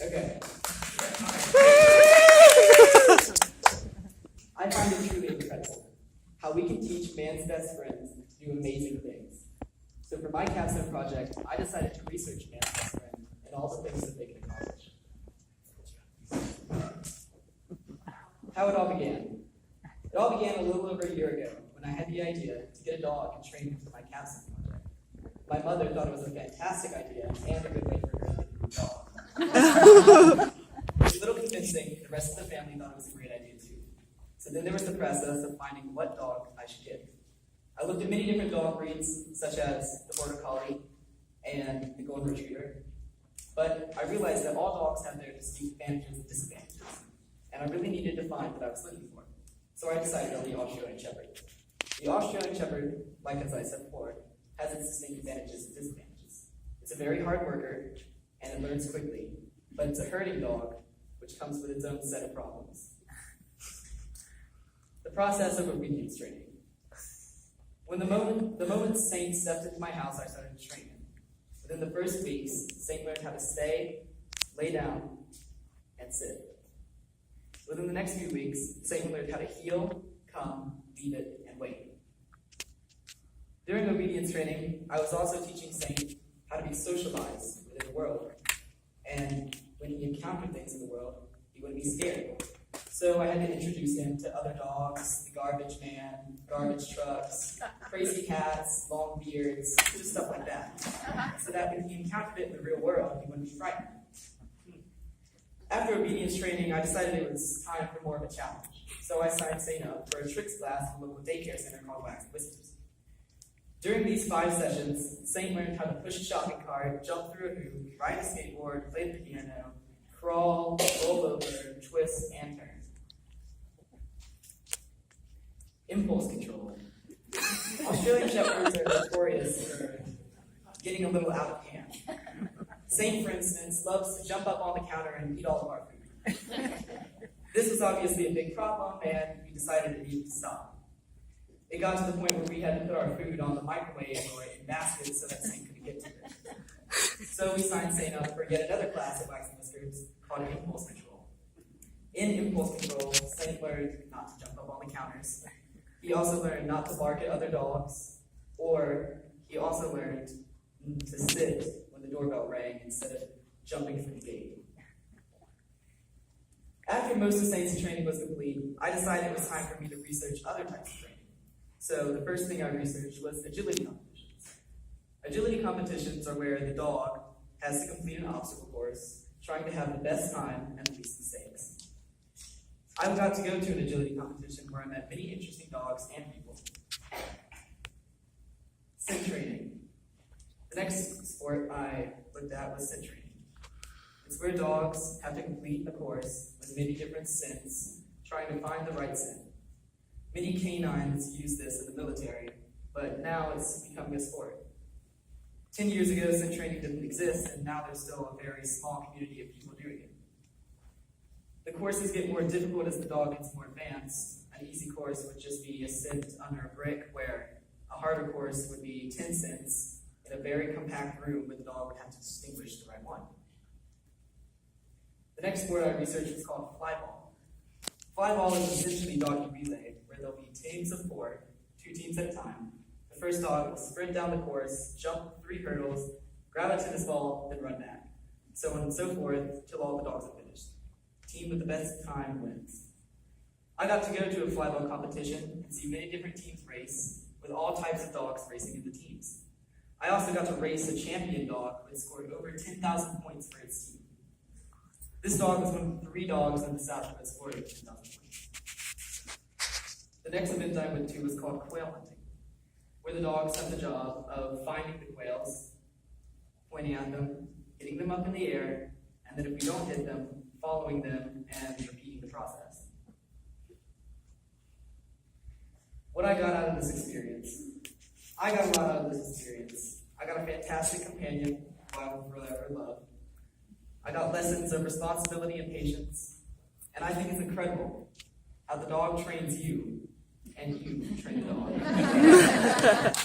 Okay. I find it truly incredible how we can teach man's best friends to do amazing things. So for my capstone project, I decided to research man's best friend and all the things that they can accomplish. How it all began. It all began a little over a year ago when I had the idea to get a dog and train him for my capstone project. My mother thought it was a fantastic idea and a good way for her to get a new dog. It was a little convincing, the rest of the family thought it was a great idea too. So then there was the process of finding what dog I should get. I looked at many different dog breeds, such as the Border Collie and the Golden Retriever, but I realized that all dogs have their distinct advantages and disadvantages, and I really needed to find what I was looking for. So I decided on the Australian Shepherd. The Australian Shepherd, like as I said before, has its distinct advantages and disadvantages. It's a very hard worker, and it learns quickly, but it's a herding dog, which comes with its own set of problems. The process of obedience training. When the moment Saint stepped into my house, I started to train him. Within the first weeks, Saint learned how to stay, lay down, and sit. Within the next few weeks, Saint learned how to heel, come, leave it, and wait. During obedience training, I was also teaching Saint how to be socialized within the world. And when he encountered things in the world, he wouldn't be scared. So I had to introduce him to other dogs, the garbage man, garbage trucks, crazy cats, long beards, just stuff like that. So that when he encountered it in the real world, he wouldn't be frightened. After obedience training, I decided it was time for more of a challenge. So I signed Saint up for a tricks class at a local daycare center called Wax and Whiskers. During these 5 sessions, Saint learned how to push a shopping cart, jump through a hoop, ride a skateboard, play the piano, crawl, roll over, twist, and turn. Impulse control. Australian Shepherds are notorious for getting a little out of hand. Saint, for instance, loves to jump up on the counter and eat all of our food. This was obviously a big problem, and we decided it needed to stop. It got to the point where we had to put our food on the microwave or in baskets so that Saint couldn't get to it. So we signed Saint up for yet another class at Wax and Whiskers called Impulse Control. In Impulse Control, Saint learned not to jump up on the counters. He also learned not to bark at other dogs, or he also learned to sit when the doorbell rang instead of jumping through the gate. After most of Saint's training was complete, I decided it was time for me to research other types of training. So the first thing I researched was agility competitions. Agility competitions are where the dog has to complete an obstacle course, trying to have the best time and the least mistakes. I got to go to an agility competition where I met many interesting dogs and people. Sit training. The next sport I looked at was sit training. It's where dogs have to complete a course with many different sits, trying to find the right sit. Many canines use this in the military, but now it's becoming a sport. 10 years ago, sit training didn't exist, and now there's still a very small community of people doing it. The courses get more difficult as the dog gets more advanced. An easy course would just be a sit under a brick, where a harder course would be 10 sits in a very compact room where the dog would have to distinguish the right one. The next sport I researched was called Flyball. Flyball is essentially doggy relay, where there'll be teams of 4, 2 teams at a time. The first dog will sprint down the course, jump 3 hurdles, grab a tennis ball, then run back. So on and so forth, till all the dogs are finished. The team with the best time wins. I got to go to a flyball competition and see many different teams race, with all types of dogs racing in the teams. I also got to race a champion dog who had scored over 10,000 points for its team. This dog was one of the 3 dogs in the South who had scored over 10,000 points. The next event I went to was called quail hunting, where the dogs have the job of finding the quails, pointing at them, hitting them up in the air, and then if we don't hit them, following them and repeating the process. What I got out of this experience. I got a lot out of this experience. I got a fantastic companion who I will forever love. I got lessons of responsibility and patience, and I think it's incredible how the dog trains you, and you train the dog.